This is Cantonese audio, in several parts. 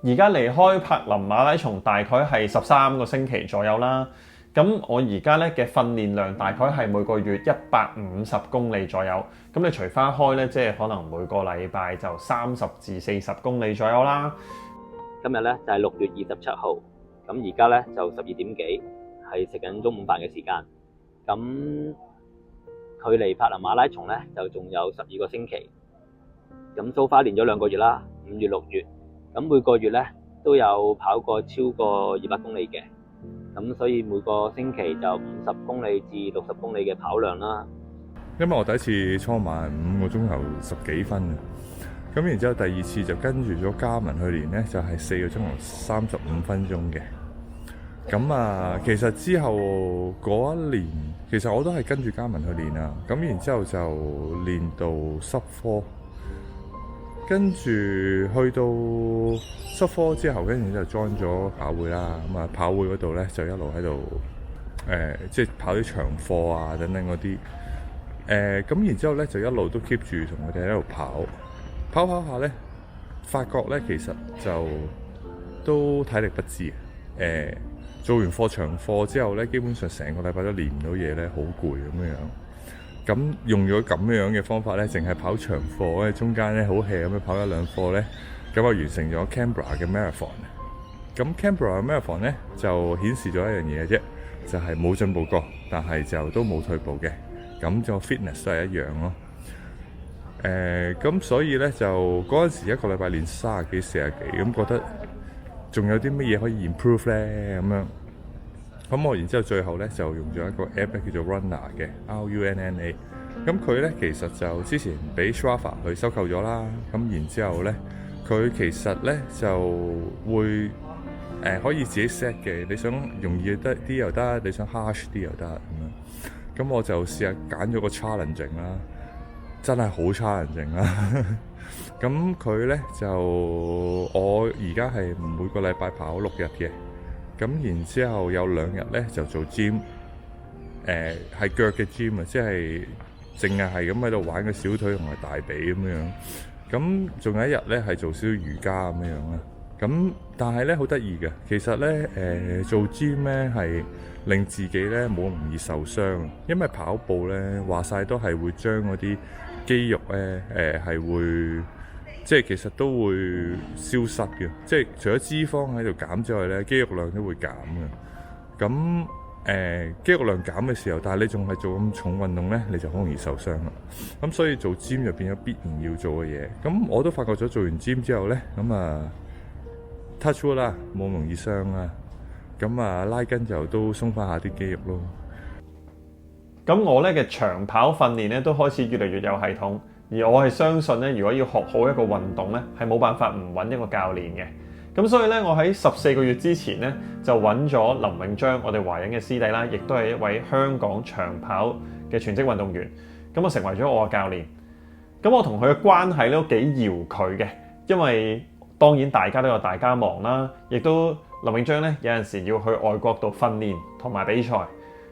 而家離開柏林馬拉松大概係13個星期左右啦。咁我而家咧嘅訓練量大概係每個月150公里左右。咁你除翻開咧，即係可能每個禮拜就30至40公里左右啦。今日咧就係6月27號，咁而家咧就12點幾，係食緊中午飯嘅時間。咁距離柏林馬拉松咧就仲有12個星期。咁so far練咗2個月啦，5月、6月，咁每個月咧都有跑過超過200公里嘅。咁所以每個星期就50公里至60公里嘅跑量啦。因為我第一次初晚5個鐘頭10幾分嘅，咁然之後第二次就跟住咗嘉文去練咧，就係4個鐘頭35分鐘嘅。咁啊，其實之後嗰一年，其實我都係跟住嘉文去練啊。咁然之後就練到濕科，跟住去到濕科之後，跟住就 join 咗跑會啦。咁啊，跑會嗰度咧就一路喺度即係跑啲長課啊等等嗰啲。咁然之後咧就一路都 keep 住同佢哋喺度跑下咧，發覺咧其實就都體力不支。做完長課之後咧，基本上成個禮拜都練唔到嘢咧，好攰咁樣。咁用咗咁樣嘅方法咧，淨係跑長課咧，中間咧好 hea 咁樣跑1-2課咧，咁啊完成咗 Canberra 嘅 marathon。咁 Canberra 嘅 marathon 咧就顯示咗一樣嘢嘅啫，就係冇進步過，但係就都冇退步嘅。咁就 fitness 都係一樣咯。咁所以咧就嗰陣時一個禮拜練30幾40幾，咁覺得仲有啲乜嘢可以 improve 咧咁樣。咁我然之後最後咧就用咗一個 app 咧叫做 Runner 嘅 RUNNA。咁佢咧其實就之前俾 Strava 去收購咗啦。咁然之後咧佢其實咧就會可以自己 set 嘅，你想容易得啲又得，你想 harsh 啲又得咁樣。咁我就試下揀咗個 challenging 啦，真係好 challenging 啦。咁佢咧就我而家係每個禮拜跑6日嘅。咁然之後有2日咧就做 gym，係腳嘅 gym 啊，即係淨係咁喺度玩個小腿同埋大髀咁樣。咁仲有1日咧係做少少瑜伽咁樣啦。咁但係咧好得意嘅，其實咧做 gym 咧係令自己咧冇咁容易受傷，因為跑步咧話晒都係會將嗰啲肌肉咧係會。即係其實都會消失嘅，即係除咗脂肪喺度減之外咧，肌肉量都會減嘅。咁肌肉量減嘅時候，但係你仲係做咁重運動咧，你就好容易受傷啦。咁所以做 gym 入邊有必然要做嘅嘢。咁我都發覺咗做完 gym 之後咧，咁啊 touch wood 啦，冇咁容易傷啦。咁啊拉筋就都鬆翻下啲肌肉咯。咁我咧嘅長跑訓練咧都開始越嚟越有系統。而我係相信咧，如果要學好一個運動咧，係冇辦法唔揾一個教練嘅。咁所以咧，我喺14個月之前咧，就揾咗林永章，我哋華人嘅師弟啦，亦都係一位香港長跑嘅全職運動員。咁我成為咗我嘅教練。咁我同佢嘅關係咧都幾遙距嘅，因為當然大家都有大家忙啦，亦都林永章咧有陣時要去外國度訓練同埋比賽。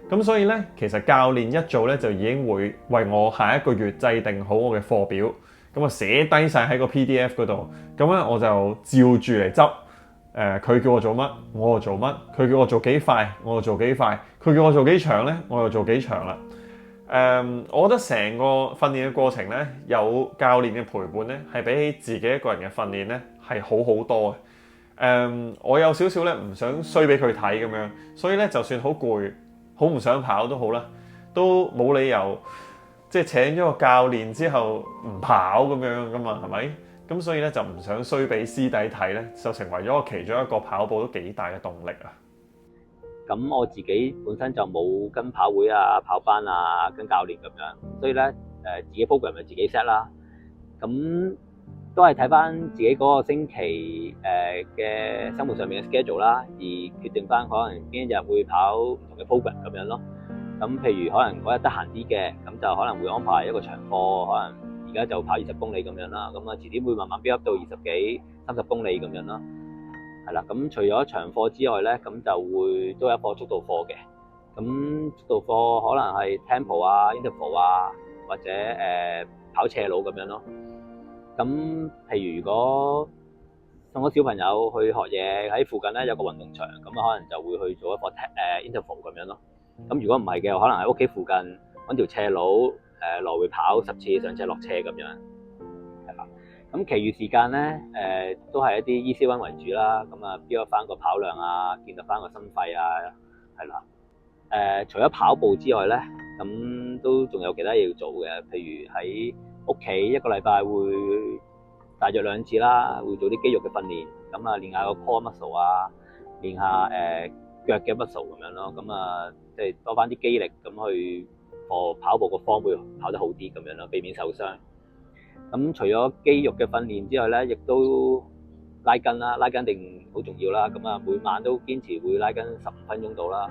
咁所以咧，其實教練一早咧就已經會為我下一個月制定好我嘅課表，咁啊寫低晒喺個 PDF 嗰度，咁咧我就照住嚟執。佢叫我做乜，我就做乜；佢叫我做幾快，我就做幾快；佢叫我做幾長咧，我就做幾長啦。我覺得成個訓練嘅過程咧，有教練嘅陪伴咧，係比起自己一個人嘅訓練咧係好好多嘅。我有少少咧唔想衰俾佢睇咁樣，所以咧就算好攰，好唔想跑都好啦，都冇理由即係請咗個教練之後唔跑咁樣噶嘛，係咪？咁所以咧就唔想衰俾師弟睇咧，就成為咗我其中一個跑步都幾大嘅動力啊！咁我自己本身就冇跟跑會啊、跑班啊、跟教練咁樣，所以咧自己 program 咪自己 set 啦。咁都係睇翻自己嗰個星期嘅生活上面嘅 schedule 啦，而決定翻可能邊一日會跑唔同嘅 program 咁樣咯。咁譬如可能嗰日得閒啲嘅，咁就可能會安排一個長課，可能而家就跑20公里咁樣啦。咁啊遲啲會慢慢 build up 到20幾、30公里咁樣啦。係啦，咁除咗長課之外咧，咁就會都有一課速度課嘅。咁速度課可能係 tempo 啊、interval 啊，或者跑斜路咁樣咯。咁譬如如果送咗小朋友去學嘢，喺附近咧有個運動場，咁可能就會去做一個interval 咁樣咯。咁如果唔係嘅，可能喺屋企附近揾條斜路來回跑10次上斜落斜咁樣，係啦。咁其餘時間咧都係一啲 easy run 為主啦。咁啊 build 翻個跑量啊，建立翻個心肺啊，係啦。除咗跑步之外咧，咁都仲有其他嘢要做嘅，譬如喺屋企一個禮拜會大約2次啦，會做啲肌肉嘅訓練，咁啊練下個 core muscle 啊，練下腳嘅 muscle 咁樣咯，咁啊即係多翻啲肌力咁去跑步個方會跑得好啲咁樣咯，避免受傷。咁除咗肌肉嘅訓練之外咧，亦都拉筋啦，拉筋定好重要啦。咁啊每晚都堅持會拉筋15分鐘到啦，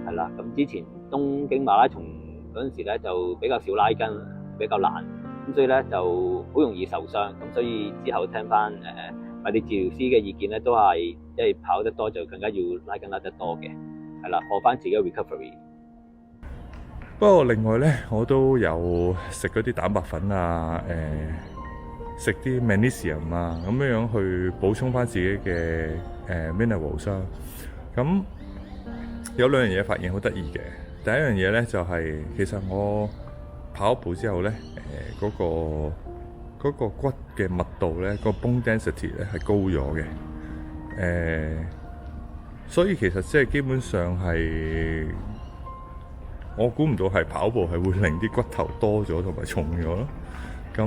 係啦。咁之前東京馬拉松嗰陣時咧就比較少拉筋，比較難。咁所以咧就好容易受傷，咁所以之後聽翻物理治療師嘅意見咧，都係即係跑得多就更加要拉筋拉得多嘅，係啦，放翻自己嘅 recovery。不過另外咧，我都有食嗰啲蛋白粉啊，食啲 magnesium 啊，咁樣去補充翻自己嘅minerals 啊。咁有2樣嘢發現好得意嘅，第一樣嘢咧就係其實我跑步之後咧，嗰個骨嘅密度咧，個 bone density 咧係高咗嘅，所以其實即係基本上係我估唔到係跑步係會令啲骨頭多咗同埋重咗咯。咁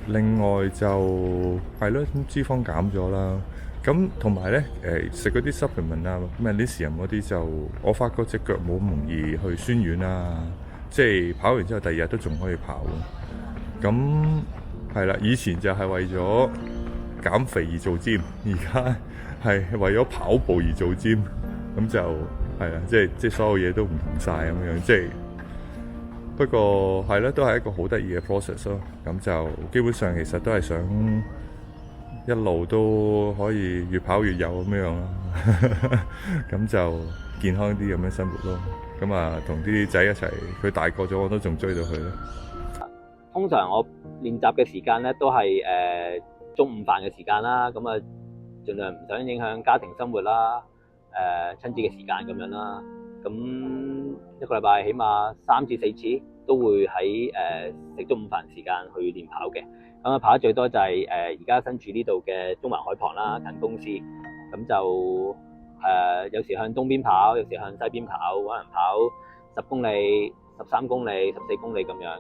另外就係咯，脂肪減咗啦。咁同埋咧食嗰啲 supplement 啊，magnesium 嗰啲就我發覺隻腳冇咁容易去酸軟啦。即係跑完之後，第2日都仲可以跑。咁係啦，以前就係為咗減肥而做 gym， 而家係為咗跑步而做 gym。咁就係啦，即係所有嘢都唔同晒咁樣。即係不過係啦，都係一個好得意嘅 process 咯。咁就基本上其實都係想一路都可以越跑越有咁樣咯。咁就健康啲咁樣生活咯。咁啊，同啲仔一齊，佢大個咗，我都仲追到佢咯。通常我練習嘅時間咧，都係中午飯嘅時間啦。咁啊，盡量唔想影響家庭生活啦，親子嘅時間咁樣啦。咁一個禮拜起碼3至4次都會喺食中午飯時間去練跑嘅。咁啊，跑得最多就係而家身處呢度嘅中環海旁啦，近公司。咁就有時向東邊跑，有時向西邊跑，可能跑10公里、13公里、14公里咁樣。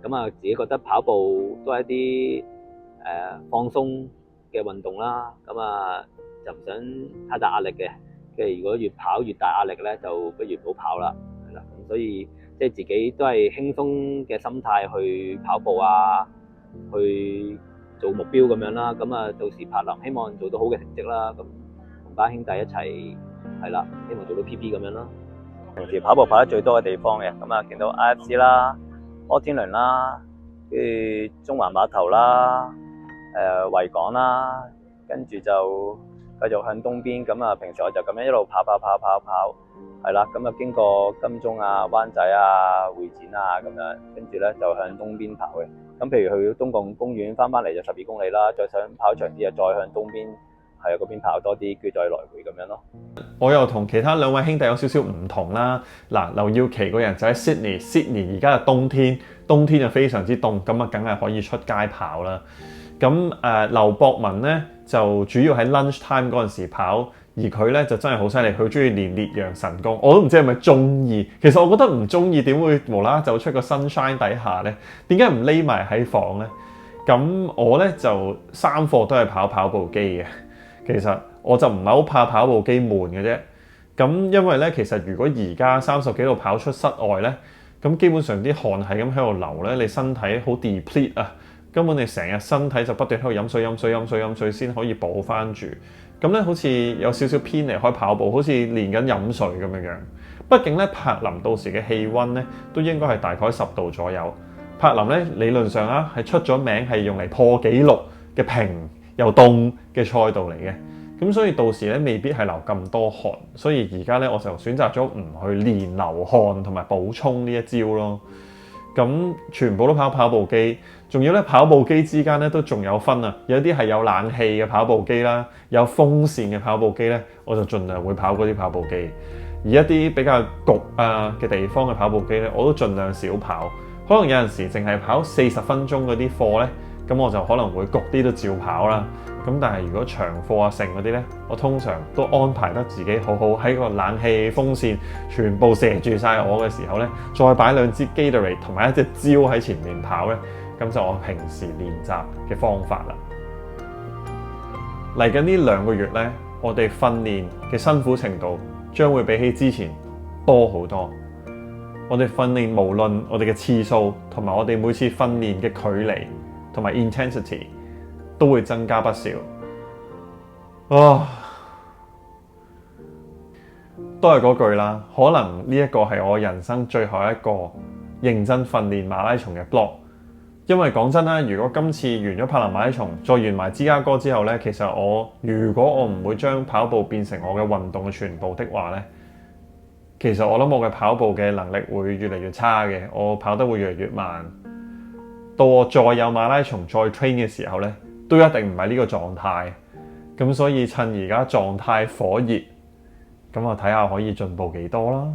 咁啊，自己覺得跑步都係一啲放鬆嘅運動啦。咁啊，就唔想太大壓力嘅。即係如果越跑越大壓力咧，就不如唔好跑啦。係啦，咁所以即係自己都係輕鬆嘅心態去跑步啊，去做目標咁樣啦。咁啊，到時柏林希望做到好嘅成績啦。咁同班兄弟一齊係啦，希望做到 PB 咁樣咯。平時跑步跑得最多嘅地方嘅，咁啊見到 IFC 啦、摩天輪啦、跟住中環碼頭啦、維港啦，跟住就繼續向東邊。咁啊，平時我就咁樣一路跑，係啦。咁啊經過金鐘啊、灣仔啊、會展啊咁樣，跟住咧就向東邊跑嘅。咁譬如去東貢公園翻嚟就12公里啦，再想跑長啲啊，再向東邊。係啊，嗰邊跑多啲，跟住再來回咁樣咯。我又同其他2位兄弟有少少唔同啦。嗱，劉耀琪個人就喺 Sydney 而家嘅冬天就非常之凍，咁啊梗係可以出街跑啦。咁劉博文咧就主要喺 lunch time 嗰陣時跑，而佢咧就真係好犀利，佢中意練烈陽神功。我都唔知係咪中意，其實我覺得唔中意，點會無啦啦走出個 sunshine 底下咧？點解唔匿埋喺房咧？咁我咧就3課都係跑步機嘅。其實我就唔係好怕跑步機悶嘅啫，咁因為咧，其實如果而家30幾度跑出室外咧，咁基本上啲汗係咁喺度流咧，你身體好 deplete 啊，根本你成日身體就不斷喺度飲水先可以補翻住，咁咧好似有少少偏離開跑步，好似練緊飲水咁樣樣。畢竟咧，柏林到時嘅氣温咧都應該係大概10度左右。柏林咧理論上啊係出咗名係用嚟破紀錄嘅平又凍嘅賽道嚟嘅，咁所以到時咧未必係流咁多汗，所以而家咧我就選擇咗唔去練流汗同埋補充呢一招咯。咁全部都跑步機，仲要咧跑步機之間咧都仲有分啊，有啲係有冷氣嘅跑步機啦，有風扇嘅跑步機咧，我就盡量會跑嗰啲跑步機。而一啲比較焗嘅地方嘅跑步機咧，我都盡量少跑。可能有陣時淨係跑40分鐘嗰啲課咧，咁我就可能會焗啲都照跑啦。咁但係如果長課啊剩嗰啲咧，我通常都安排得自己好好，喺個冷氣風扇全部射住晒我嘅時候咧，再擺2支 Gatorade 同埋一隻蕉喺前面跑咧，咁就我平時練習嘅方法啦。嚟緊呢2個月咧，我哋訓練嘅辛苦程度將會比起之前多好多。我哋訓練無論我哋嘅次數同埋我哋每次訓練嘅距離同埋 intensity 都會增加不少。都係嗰句啦，可能呢一個係我人生最後一個認真訓練馬拉松嘅 blog。因為講真啦，如果今次完咗柏林馬拉松，再完埋芝加哥之後呢，其實如果我唔會將跑步變成我嘅運動嘅全部的話呢，其實我諗我嘅跑步嘅能力會越嚟越差嘅，我跑得會越嚟越慢。到我再有馬拉松再 train 嘅時候呢，都一定唔係呢個狀態。咁所以趁而家狀態火熱，咁我睇下可以進步幾多啦。